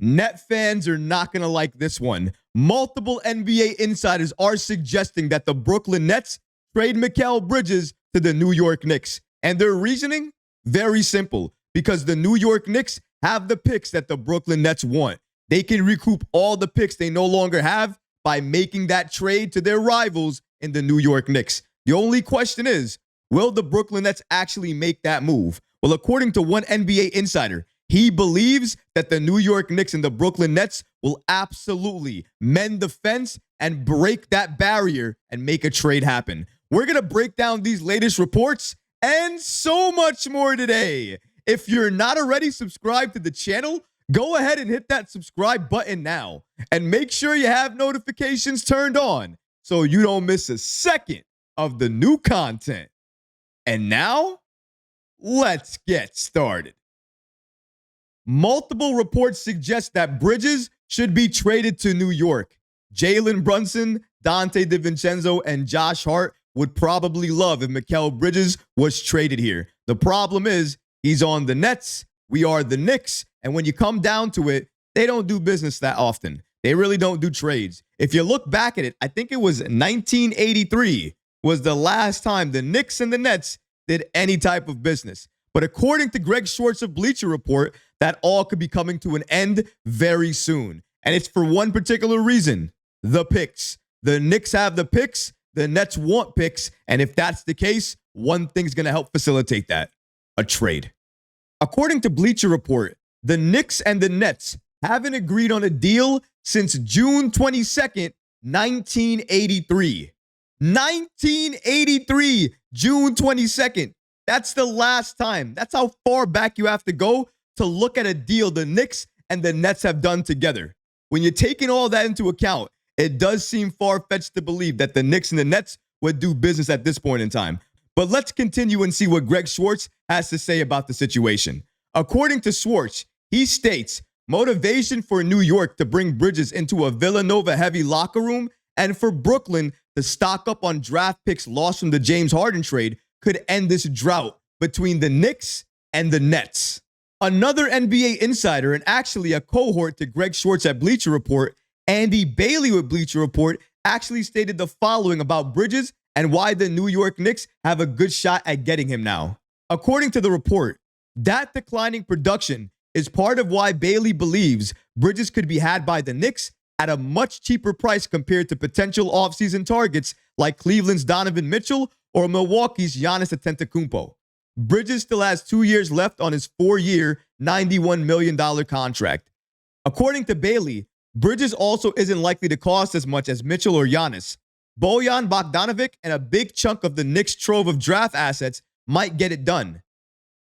Net fans are not going to like this one. Multiple NBA insiders are suggesting that the Brooklyn Nets trade Mikal Bridges to the New York Knicks. And their reasoning? Very simple. Because the New York Knicks have the picks that the Brooklyn Nets want. They can recoup all the picks they no longer have by making that trade to their rivals in the New York Knicks. The only question is, will the Brooklyn Nets actually make that move? Well, according to one NBA insider, he believes that the New York Knicks and the Brooklyn Nets will absolutely mend the fence and break that barrier and make a trade happen. We're going to break down these latest reports and so much more today. If you're not already subscribed to the channel, go ahead and hit that subscribe button now. And make sure you have notifications turned on so you don't miss a second of the new content. And now, let's get started. Multiple reports suggest that Bridges should be traded to New York. Jalen Brunson, Dante DiVincenzo, and Josh Hart would probably love if Mikal Bridges was traded here. The problem is he's on the Nets, we are the Knicks, and when you come down to it, they don't do business that often. They really don't do trades. If you look back at it, I think it was 1983 was the last time the Knicks and the Nets did any type of business. But according to Greg Schwartz of Bleacher Report, that all could be coming to an end very soon. And it's for one particular reason, the picks. The Knicks have the picks, the Nets want picks, and if that's the case, one thing's going to help facilitate that, a trade. According to Bleacher Report, the Knicks and the Nets haven't agreed on a deal since June 22nd, 1983. 1983, June 22nd. That's the last time. That's how far back you have to go to look at a deal the Knicks and the Nets have done together. When you're taking all that into account, it does seem far-fetched to believe that the Knicks and the Nets would do business at this point in time. But let's continue and see what Greg Schwartz has to say about the situation. According to Schwartz, he states, motivation for New York to bring Bridges into a Villanova-heavy locker room and for Brooklyn to stock up on draft picks lost from the James Harden trade could end this drought between the Knicks and the Nets. Another NBA insider and actually a cohort to Greg Schwartz at Bleacher Report, Andy Bailey with Bleacher Report, actually stated the following about Bridges and why the New York Knicks have a good shot at getting him now. According to the report, that declining production is part of why Bailey believes Bridges could be had by the Knicks at a much cheaper price compared to potential offseason targets like Cleveland's Donovan Mitchell or Milwaukee's Giannis Antetokounmpo. Bridges still has 2 years left on his 4-year, $91 million contract. According to Bailey, Bridges also isn't likely to cost as much as Mitchell or Giannis. Bojan Bogdanovic and a big chunk of the Knicks' trove of draft assets might get it done.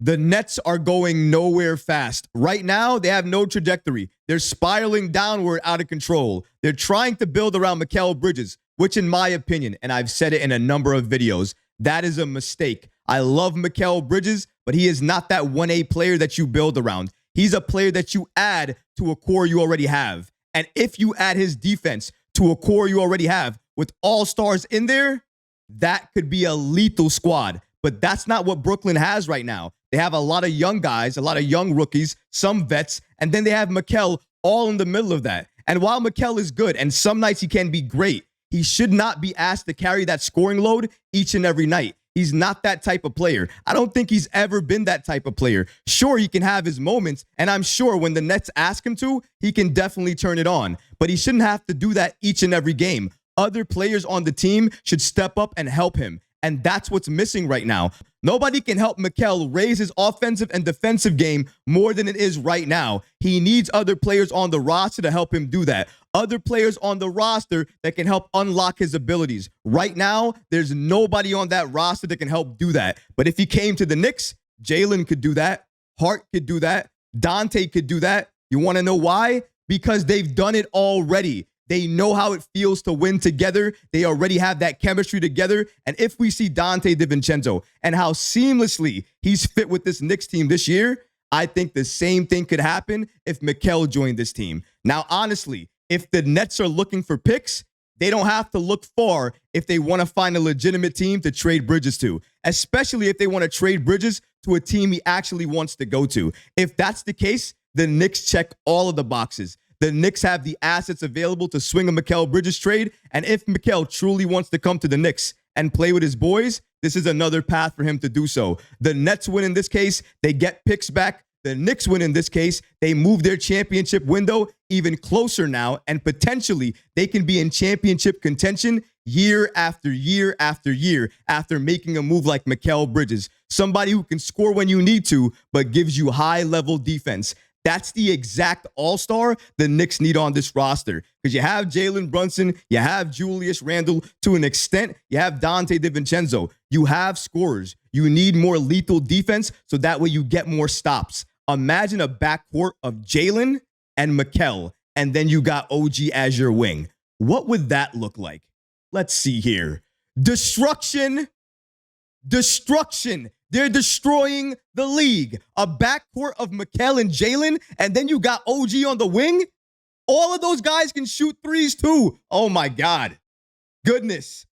The Nets are going nowhere fast. Right now, they have no trajectory. They're spiraling downward out of control. They're trying to build around Mikal Bridges, which in my opinion, and I've said it in a number of videos, that is a mistake. I love Mikal Bridges, but he is not that 1A player that you build around. He's a player that you add to a core you already have. And if you add his defense to a core you already have with all-stars in there, that could be a lethal squad. But that's not what Brooklyn has right now. They have a lot of young guys, a lot of young rookies, some vets, and then they have Mikal all in the middle of that. And while Mikal is good, and some nights he can be great, he should not be asked to carry that scoring load each and every night. He's not that type of player. I don't think he's ever been that type of player. Sure, he can have his moments, and I'm sure when the Nets ask him to, he can definitely turn it on. But he shouldn't have to do that each and every game. Other players on the team should step up and help him. And that's what's missing right now. Nobody can help Mikal raise his offensive and defensive game more than it is right now. He needs other players on the roster to help him do that. Other players on the roster that can help unlock his abilities. Right now, there's nobody on that roster that can help do that. But if he came to the Knicks, Jalen could do that. Hart could do that. Dante could do that. You want to know why? Because they've done it already. They know how it feels to win together. They already have that chemistry together. And if we see Dante DiVincenzo and how seamlessly he's fit with this Knicks team this year, I think the same thing could happen if Mikal joined this team. Now, honestly, if the Nets are looking for picks, they don't have to look far if they want to find a legitimate team to trade Bridges to, especially if they want to trade Bridges to a team he actually wants to go to. If that's the case, The Knicks check all of the boxes. The Knicks have the assets available to swing a Mikal Bridges trade. And if Mikal truly wants to come to the Knicks and play with his boys, this is another path for him to do so. The Nets win in this case. They get picks back. The Knicks win in this case. They move their championship window even closer now, and potentially they can be in championship contention year after year after year after making a move like Mikal Bridges, somebody who can score when you need to, but gives you high-level defense. That's the exact all-star the Knicks need on this roster, because you have Jalen Brunson, you have Julius Randle to an extent, you have Dante DiVincenzo. You have scorers. You need more lethal defense so that way you get more stops. Imagine a backcourt of Jalen and Mikal, and then you got OG as your wing. What would that look like? Let's see here. Destruction. Destruction. They're destroying the league. A backcourt of Mikal and Jalen, and then you got OG on the wing. All of those guys can shoot threes too. Oh my God. Goodness.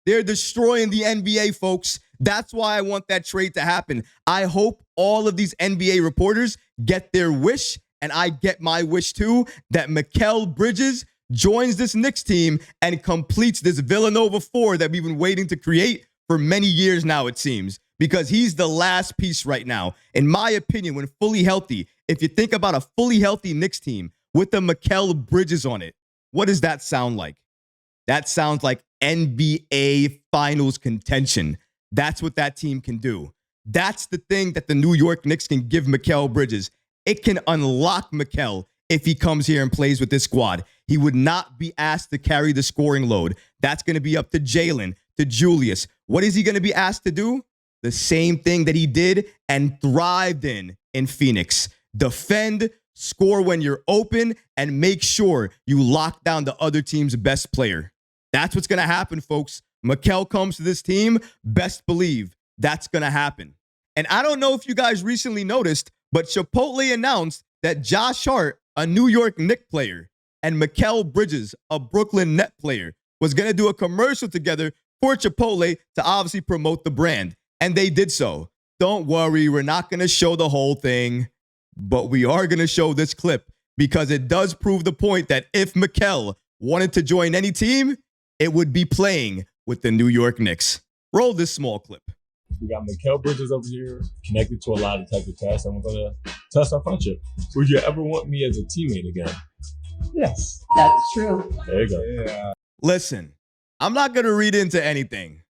They're destroying the NBA, folks. That's why I want that trade to happen. I hope all of these NBA reporters get their wish, and I get my wish too, that Mikal Bridges joins this Knicks team and completes this Villanova 4 that we've been waiting to create for many years now, it seems, because he's the last piece right now. In my opinion, when fully healthy, if you think about a fully healthy Knicks team with the Mikal Bridges on it, what does that sound like? That sounds like NBA Finals contention. That's what that team can do. That's the thing that the New York Knicks can give Mikal Bridges. It can unlock Mikal if he comes here and plays with this squad. He would not be asked to carry the scoring load. That's going to be up to Jalen, to Julius. What is he going to be asked to do? The same thing that he did and thrived in Phoenix. Defend, score when you're open, and make sure you lock down the other team's best player. That's what's going to happen, folks. Mikal comes to this team, best believe that's going to happen. And I don't know if you guys recently noticed, but Chipotle announced that Josh Hart, a New York Knicks player, and Mikal Bridges, a Brooklyn Net player, was going to do a commercial together for Chipotle to obviously promote the brand. And they did so. Don't worry, we're not going to show the whole thing, but we are going to show this clip because it does prove the point that if Mikal wanted to join any team, it would be playing with the New York Knicks. Roll this small clip. We got Mikal Bridges over here, connected to a lot of types of tasks, and we're going to test our friendship. Would you ever want me as a teammate again? Yes. That's true. There you go. Yeah. Listen, I'm not going to read into anything.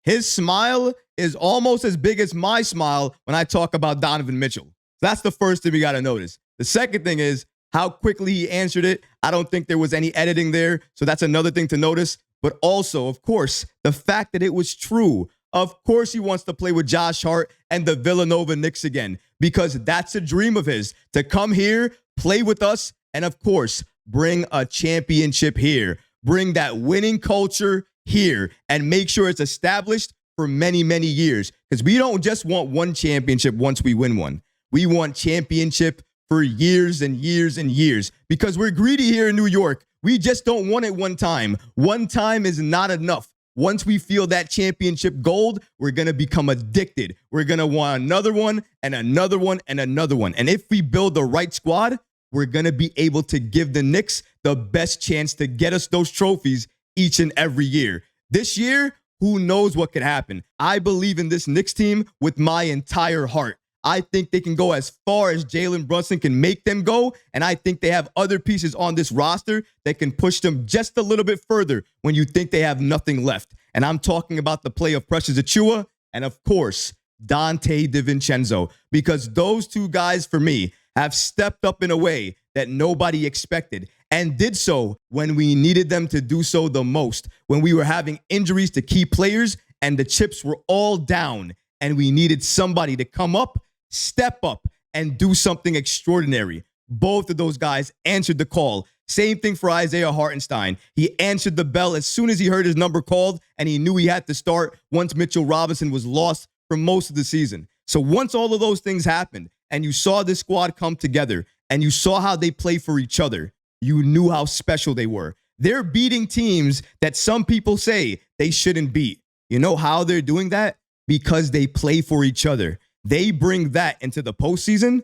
His smile is almost as big as my smile when I talk about Donovan Mitchell. That's the first thing we got to notice. The second thing is how quickly he answered it. I don't think there was any editing there, so that's another thing to notice. But also, of course, the fact that it was true. Of course, he wants to play with Josh Hart and the Villanova Knicks again, because that's a dream of his, to come here, play with us, and of course, bring a championship here. Bring that winning culture here and make sure it's established for many, many years. Because we don't just want one championship once we win one. We want championship for years and years and years, because we're greedy here in New York. We just don't want it one time. One time is not enough. Once we feel that championship gold, we're going to become addicted. We're going to want another one and another one and another one. And if we build the right squad, we're going to be able to give the Knicks the best chance to get us those trophies each and every year. This year, who knows what could happen? I believe in this Knicks team with my entire heart. I think they can go as far as Jalen Brunson can make them go, and I think they have other pieces on this roster that can push them just a little bit further when you think they have nothing left. And I'm talking about the play of Precious Achiuwa and, of course, Dante DiVincenzo, because those two guys, for me, have stepped up in a way that nobody expected and did so when we needed them to do so the most, when we were having injuries to key players and the chips were all down and we needed somebody to come up, step up, and do something extraordinary. Both of those guys answered the call. Same thing for Isaiah Hartenstein. He answered the bell as soon as he heard his number called, and he knew he had to start once Mitchell Robinson was lost for most of the season. So once all of those things happened, and you saw this squad come together, and you saw how they play for each other, you knew how special they were. They're beating teams that some people say they shouldn't beat. You know how they're doing that? Because they play for each other. They bring that into the postseason.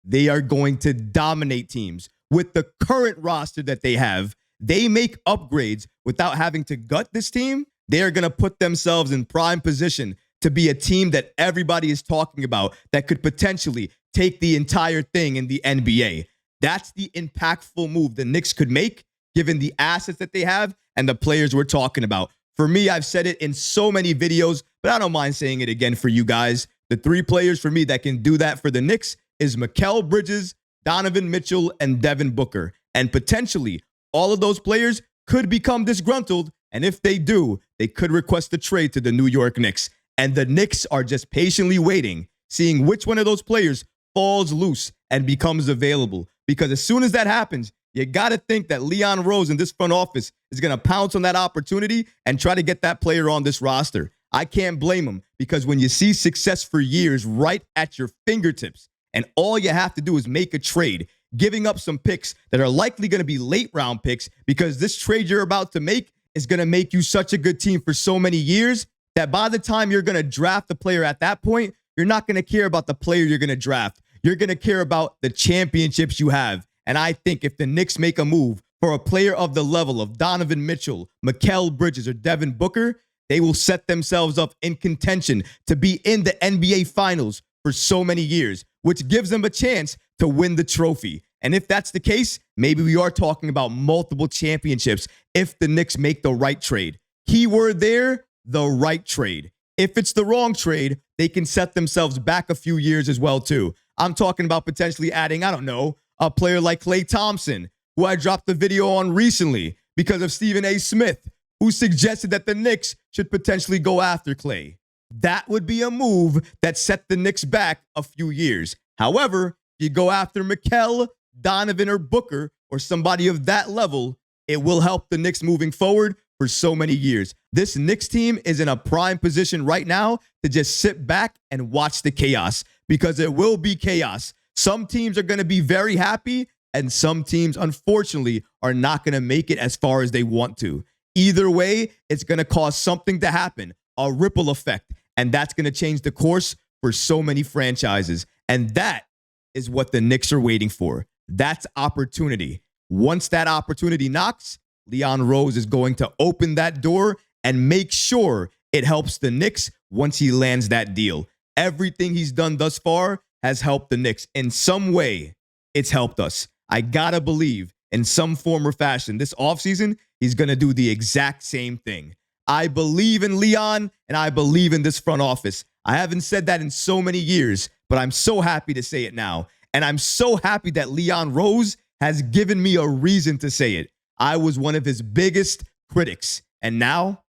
they are going to dominate teams. With the current roster that they have, they make upgrades without having to gut this team. They are going to put themselves in prime position to be a team that everybody is talking about that could potentially take the entire thing in the NBA. That's the impactful move the Knicks could make, given the assets that they have and the players we're talking about. For me, I've said it in so many videos, but I don't mind saying it again for you guys. The 3 players for me that can do that for the Knicks is Mikal Bridges, Donovan Mitchell, and Devin Booker. And potentially, all of those players could become disgruntled, and if they do, they could request a trade to the New York Knicks. And the Knicks are just patiently waiting, seeing which one of those players falls loose and becomes available. Because as soon as that happens, you got to think that Leon Rose in this front office is going to pounce on that opportunity and try to get that player on this roster. I can't blame him, because when you see success for years right at your fingertips and all you have to do is make a trade, giving up some picks that are likely going to be late round picks, because this trade you're about to make is going to make you such a good team for so many years that by the time you're going to draft a player at that point, you're not going to care about the player you're going to draft. You're going to care about the championships you have. And I think if the Knicks make a move for a player of the level of Donovan Mitchell, Mikal Bridges, or Devin Booker, they will set themselves up in contention to be in the NBA Finals for so many years, which gives them a chance to win the trophy. And if that's the case, maybe we are talking about multiple championships if the Knicks make the right trade. Keyword there, the right trade. If it's the wrong trade, they can set themselves back a few years as well, too. I'm talking about potentially adding, I don't know, a player like Klay Thompson, who I dropped the video on recently because of Stephen A. Smith, who suggested that the Knicks should potentially go after Klay. That would be a move that set the Knicks back a few years. However, if you go after Mikal, Donovan, or Booker, or somebody of that level, it will help the Knicks moving forward for so many years. This Knicks team is in a prime position right now to just sit back and watch the chaos, because it will be chaos. Some teams are going to be very happy, and some teams, unfortunately, are not going to make it as far as they want to. Either way, it's going to cause something to happen, a ripple effect, and that's going to change the course for so many franchises. And that is what the Knicks are waiting for. That's opportunity. Once that opportunity knocks, Leon Rose is going to open that door and make sure it helps the Knicks once he lands that deal. Everything he's done thus far has helped the Knicks. In some way, it's helped us. I gotta believe in some form or fashion this offseason, he's going to do the exact same thing. I believe in Leon, and I believe in this front office. I haven't said that in so many years, but I'm so happy to say it now. And I'm so happy that Leon Rose has given me a reason to say it. I was one of his biggest critics, and now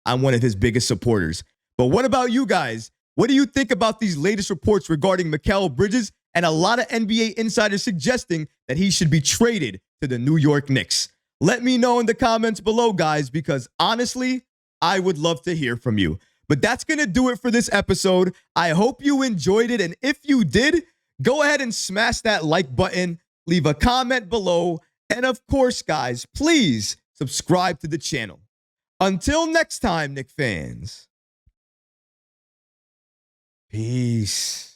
I'm one of his biggest supporters. But what about you guys? What do you think about these latest reports regarding Mikal Bridges and a lot of NBA insiders suggesting that he should be traded to the New York Knicks? Let me know in the comments below, guys, because honestly, I would love to hear from you. But that's going to do it for this episode. I hope you enjoyed it. And if you did, go ahead and smash that like button, leave a comment below. And of course, guys, please subscribe to the channel. Until next time, Knicks fans. Peace.